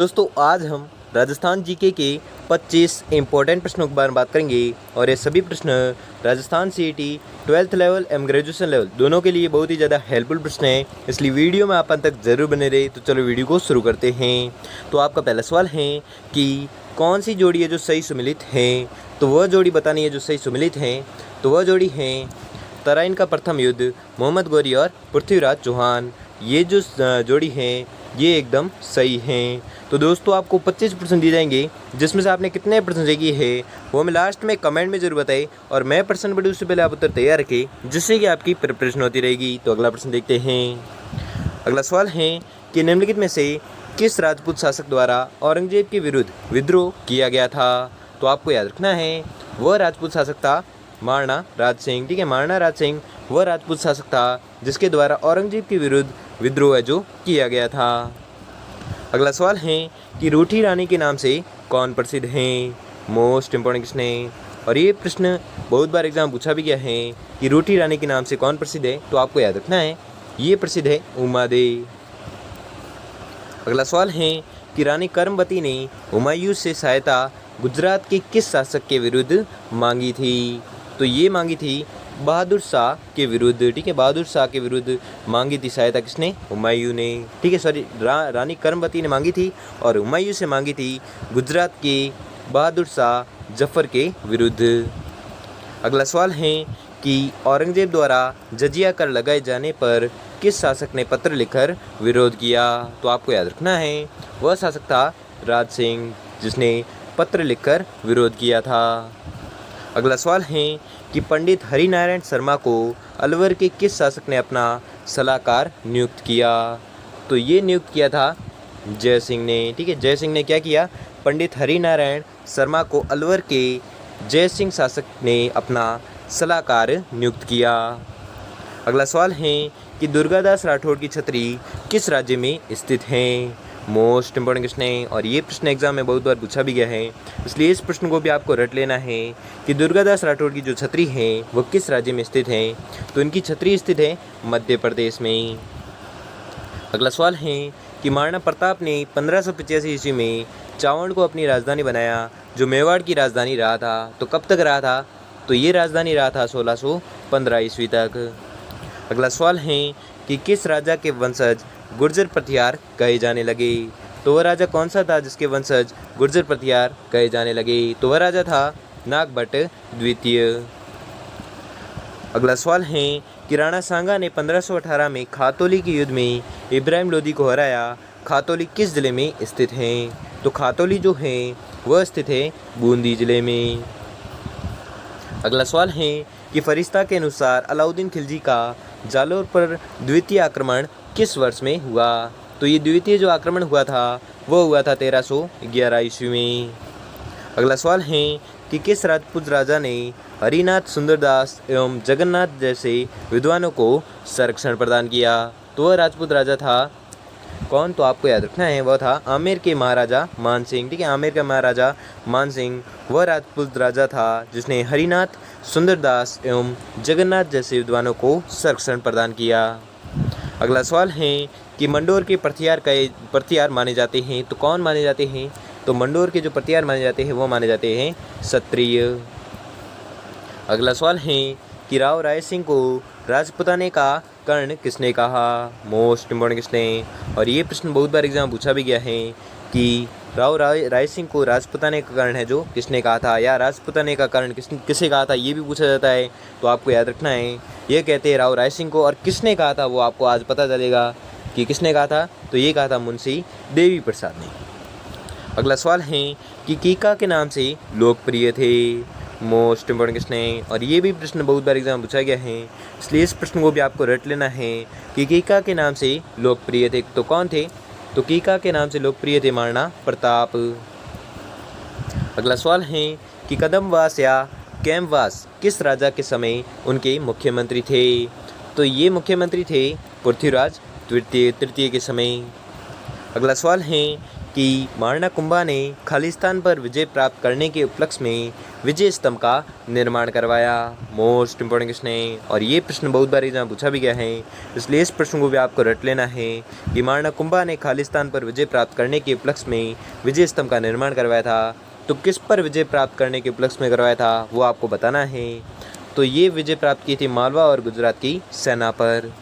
दोस्तों आज हम राजस्थान जीके के 25 इम्पोर्टेंट प्रश्नों के बारे में बात करेंगे और ये सभी प्रश्न राजस्थान सीईटी 12th लेवल एवं ग्रेजुएशन लेवल दोनों के लिए बहुत ही ज़्यादा हेल्पफुल प्रश्न है, इसलिए वीडियो में आप अंत तक ज़रूर बने रहे। तो चलो वीडियो को शुरू करते हैं। तो आपका पहला सवाल है कि कौन सी जोड़ी है जो सही सुमिलित है। तो वह जोड़ी बतानी है जो सही सुमिलित है। तो वह जोड़ी है तराइन का प्रथम युद्ध, मोहम्मद गौरी और पृथ्वीराज चौहान। ये जो जोड़ी है ये एकदम सही हैं। तो दोस्तों आपको 25% दिए जाएंगे, जिसमें से आपने कितने परसेंट सही किए हैं वो हमें लास्ट में कमेंट में जरूर बताएं और मैं परसेंट बढ़ी उससे पहले आप उत्तर तैयार रखें, जिससे कि आपकी प्रिपरेशन होती रहेगी। तो अगला प्रश्न देखते हैं। अगला सवाल है कि निम्नलिखित में से किस राजपूत शासक द्वारा औरंगजेब के विरुद्ध विद्रोह किया गया था। तो आपको याद रखना है वह राजपूत शासक था महाराणा राज सिंह। ठीक है, महाराणा राज सिंह वह राजपूत शासक था जिसके द्वारा औरंगजेब के विरुद्ध विद्रोह जो किया गया था। अगला सवाल है कि रूठी रानी के नाम से कौन प्रसिद्ध हैं। मोस्ट इम्पोर्टेंट क्वेश्चन है और ये प्रश्न बहुत बार एग्जाम पूछा भी गया है कि रूठी रानी के नाम से कौन प्रसिद्ध है। तो आपको याद रखना है ये प्रसिद्ध है उमादे। अगला सवाल है कि रानी कर्मवती ने हुमायूं से सहायता गुजरात के किस शासक के विरुद्ध मांगी थी। तो ये मांगी थी बहादुर शाह के विरुद्ध। ठीक है, बहादुर शाह के विरुद्ध मांगी थी सहायता किसने, हुमायूं ने। ठीक है, सॉरी रानी कर्मवती ने मांगी थी और हुमायूं से मांगी थी गुजरात के बहादुर शाह जफर के विरुद्ध। अगला सवाल है कि औरंगजेब द्वारा जजिया कर लगाए जाने पर किस शासक ने पत्र लिखकर विरोध किया। तो आपको याद रखना है वह शासक था राज सिंह, जिसने पत्र लिखकर विरोध किया था। अगला सवाल है कि पंडित हरिनारायण शर्मा को अलवर के किस शासक ने अपना सलाहकार नियुक्त किया। तो ये नियुक्त किया था जय सिंह ने। ठीक है, जय सिंह ने क्या किया, पंडित हरिनारायण शर्मा को अलवर के जय सिंह शासक ने अपना सलाहकार नियुक्त किया। अगला सवाल है कि दुर्गादास राठौड़ की छतरी किस राज्य में स्थित है। मोस्ट इम्पोर्टेंट क्वेश्चन है और ये प्रश्न एग्जाम में बहुत बार पूछा भी गया है, इसलिए इस प्रश्न को भी आपको रट लेना है कि दुर्गादास राठौड़ की जो छतरी है वो किस राज्य में स्थित है। तो इनकी छतरी स्थित है मध्य प्रदेश में। अगला सवाल है कि महाराणा प्रताप ने 1585 ईस्वी में चावड़ को अपनी राजधानी बनाया, जो मेवाड़ की राजधानी रहा था। तो कब तक रहा था, तो ये राजधानी रहा था 1615 ईस्वी तक। अगला सवाल है कि किस राजा के वंशज गुर्जर प्रतिहार कहे जाने लगे। तो वह राजा कौन सा था जिसके वंशज गुर्जर प्रतिहार कहे जाने लगे। तो वह राजा था नागभट्ट द्वितीय। अगला सवाल है कि राणा सांगा ने 1518 में खातौली के युद्ध में इब्राहिम लोदी को हराया। खातौली किस जिले में स्थित है। तो खातौली जो है वह स्थित है बूंदी जिले में। अगला सवाल है कि फरिश्ता के अनुसार अलाउद्दीन खिलजी का जालोर पर द्वितीय आक्रमण किस वर्ष में हुआ। तो ये द्वितीय जो आक्रमण हुआ था वो हुआ था 1311 ईस्वी में। अगला सवाल है कि किस राजपूत राजा ने हरिनाथ, सुंदरदास एवं जगन्नाथ जैसे विद्वानों को संरक्षण प्रदान किया। तो वह राजपूत राजा था कौन, तो आपको याद रखना है वह था आमेर के महाराजा मान सिंह। ठीक है, आमेर का महाराजा मान सिंह वह राजपूत राजा था जिसने हरिनाथ, सुंदरदास एवं जगन्नाथ जैसे विद्वानों को संरक्षण प्रदान किया। अगला सवाल है कि मंडोर के प्रतिहार माने जाते हैं। तो कौन माने जाते हैं, तो मंडोर के जो प्रतिहार माने जाते हैं वो माने जाते हैं क्षत्रिय। अगला सवाल है कि राव राय सिंह को राजपुताने का कर्ण किसने कहा। मोस्ट इम्पोर्टेंट क्वेश्चन है और ये प्रश्न बहुत बार एग्जाम पूछा भी गया है कि राव राय सिंह को राजपुताने का कर्ण है जो किसने कहा था, या राजपुताने का कर्ण किसे कहा था ये भी पूछा जाता है। तो आपको याद रखना है ये कहते हैं राव राय सिंह को, और किसने कहा था वो आपको आज पता चलेगा कि किसने कहा था। तो ये कहा था मुंशी देवी प्रसाद ने। अगला सवाल है कि कीका के नाम से लोकप्रिय थे। मोस्ट इम्पोर्टेंट क्वेश्चन है और ये भी प्रश्न बहुत बार एग्जाम पूछा गया है, इसलिए इस प्रश्न को भी आपको रट लेना है कि कीका के नाम से लोकप्रिय थे। तो कौन थे, तो कीका के नाम से लोकप्रिय थे महाराणा प्रताप। अगला सवाल है कि कदमवास या कैम्पवास किस राजा के समय उनके मुख्यमंत्री थे। तो ये मुख्यमंत्री थे पृथ्वीराज तृतीय के समय। अगला सवाल है कि मारना कुंभा ने खालिस्तान पर विजय प्राप्त करने के उपलक्ष्य में विजय स्तंभ का निर्माण करवाया। मोस्ट इंपॉर्टेंट क्वेश्चन है और ये प्रश्न बहुत बार एग्जाम पूछा भी गया है, इसलिए इस प्रश्न को भी आपको रट लेना है कि मारना कुंभा ने खालिस्तान पर विजय प्राप्त करने के उपलक्ष्य में विजय स्तंभ का निर्माण करवाया था। तो किस पर विजय प्राप्त करने के उपलक्ष्य में करवाया था वो आपको बताना है। तो ये विजय प्राप्त की थी मालवा और गुजरात की सेना पर।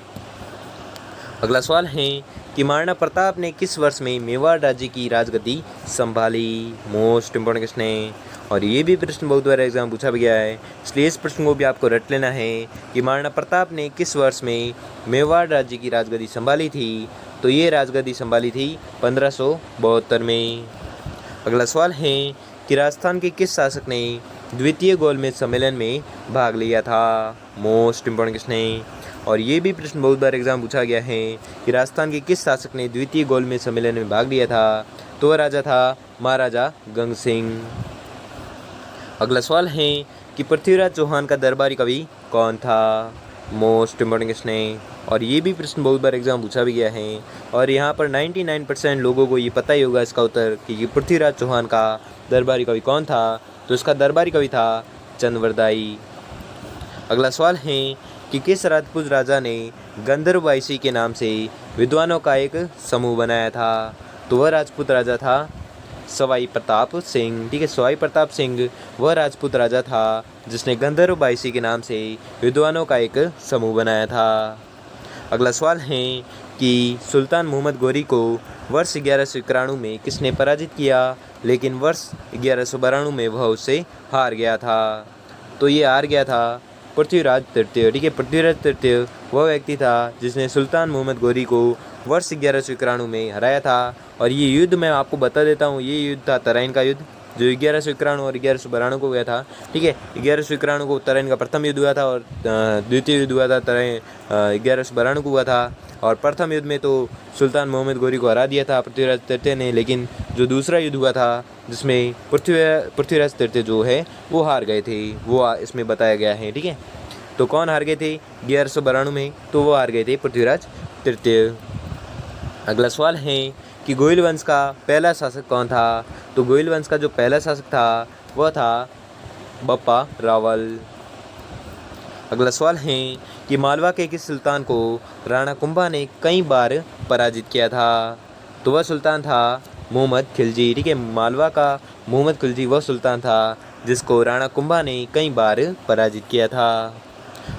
अगला सवाल है कि महाराणा प्रताप ने किस वर्ष में मेवाड़ राज्य की राजगद्दी संभाली। मोस्ट इंपॉर्टेंट क्वेश्चन है और ये भी प्रश्न बहुत बार एग्जाम पूछा भी गया है, इसलिए इस प्रश्न को भी आपको रट लेना है कि महाराणा प्रताप ने किस वर्ष में मेवाड़ राज्य की राजगद्दी संभाली थी। तो ये राजगद्दी संभाली थी 1572 में। अगला सवाल है कि राजस्थान के किस शासक ने द्वितीय गोलमेज सम्मेलन में भाग लिया था। मोस्ट इंपॉर्टेंट क्वेश्चन है और ये भी प्रश्न बहुत बार एग्जाम पूछा गया है कि राजस्थान के किस शासक ने द्वितीय गोलमेज सम्मेलन में भाग लिया था। तो वह राजा था महाराजा गंग सिंह। अगला सवाल है कि पृथ्वीराज चौहान का दरबारी कवि कौन था। मोस्ट इंपॉर्टेंट क्वेश्चन है और ये भी प्रश्न बहुत बार एग्जाम पूछा भी गया है और यहाँ पर 99% लोगों को ये पता ही होगा इसका उत्तर कि पृथ्वीराज चौहान का दरबारी कवि कौन था। तो इसका दरबारी कवि था चंद्रवरदाई। अगला सवाल है कि किस राजपूत राजा ने गंधर्व वायसी के नाम से विद्वानों का एक समूह बनाया था। तो वह राजपूत राजा था सवाई प्रताप सिंह। ठीक है, सवाई प्रताप सिंह वह राजपूत राजा था जिसने गंधर्व वायसी के नाम से विद्वानों का एक समूह बनाया था। अगला सवाल है कि सुल्तान मोहम्मद गोरी को वर्ष 1191 में किसने पराजित किया, लेकिन वर्ष 1192 में वह उससे हार गया था। तो ये हार गया था पृथ्वीराज तृतीय। ठीक है, पृथ्वीराज तृतीय वह व्यक्ति था जिसने सुल्तान मोहम्मद गोरी को वर्ष 1191 में हराया था। और ये युद्ध मैं आपको बता देता हूँ, ये युद्ध था तराइन का युद्ध जो 1191 और 1192 को हुआ था। ठीक है, 1191 को तराइन का प्रथम युद्ध हुआ था और द्वितीय युद्ध हुआ था तराइन 1192 को हुआ था। और प्रथम युद्ध में तो सुल्तान मोहम्मद गोरी को हरा दिया था पृथ्वीराज तृतीय ने, लेकिन जो दूसरा युद्ध हुआ था जिसमें पृथ्वीराज तृतीय जो है वो हार गए थे, वो इसमें बताया गया है। ठीक है, तो कौन हार गए थे 1192 में, तो वो हार गए थे पृथ्वीराज तृतीय। अगला सवाल है कि गोइल वंश का पहला शासक कौन था। तो गोइल वंश का जो पहला शासक था वह था बप्पा रावल। अगला सवाल है कि मालवा के किस सुल्तान को राणा कुंभा ने कई बार पराजित किया था। तो वह सुल्तान था मोहम्मद खिलजी। ठीक है, मालवा का मोहम्मद खिलजी वह सुल्तान था जिसको राणा कुंभा ने कई बार पराजित किया था।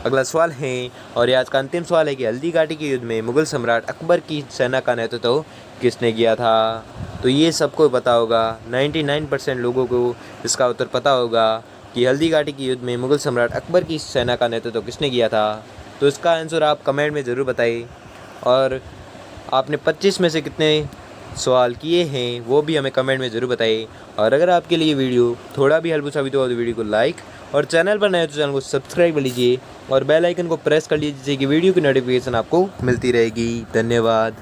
अगला सवाल है और ये आज का अंतिम सवाल है कि हल्दी घाटी के युद्ध में मुगल सम्राट अकबर की सेना का नेतृत्व किसने किया था। तो ये सबको पता होगा, 99% लोगों को इसका उत्तर पता होगा कि हल्दी घाटी के युद्ध में मुगल सम्राट अकबर की सेना का नेतृत्व किसने किया था। तो इसका आंसर आप कमेंट में ज़रूर बताइए और आपने 25 में से कितने सवाल किए हैं वो भी हमें कमेंट में ज़रूर बताइए। और अगर आपके लिए वीडियो थोड़ा भी हेल्पफुल साबित हुआ तो वीडियो को लाइक और चैनल पर नए तो चैनल को सब्सक्राइब कर लीजिए और बेल आइकन को प्रेस कर लीजिए जिससे कि वीडियो की नोटिफिकेशन आपको मिलती रहेगी। धन्यवाद।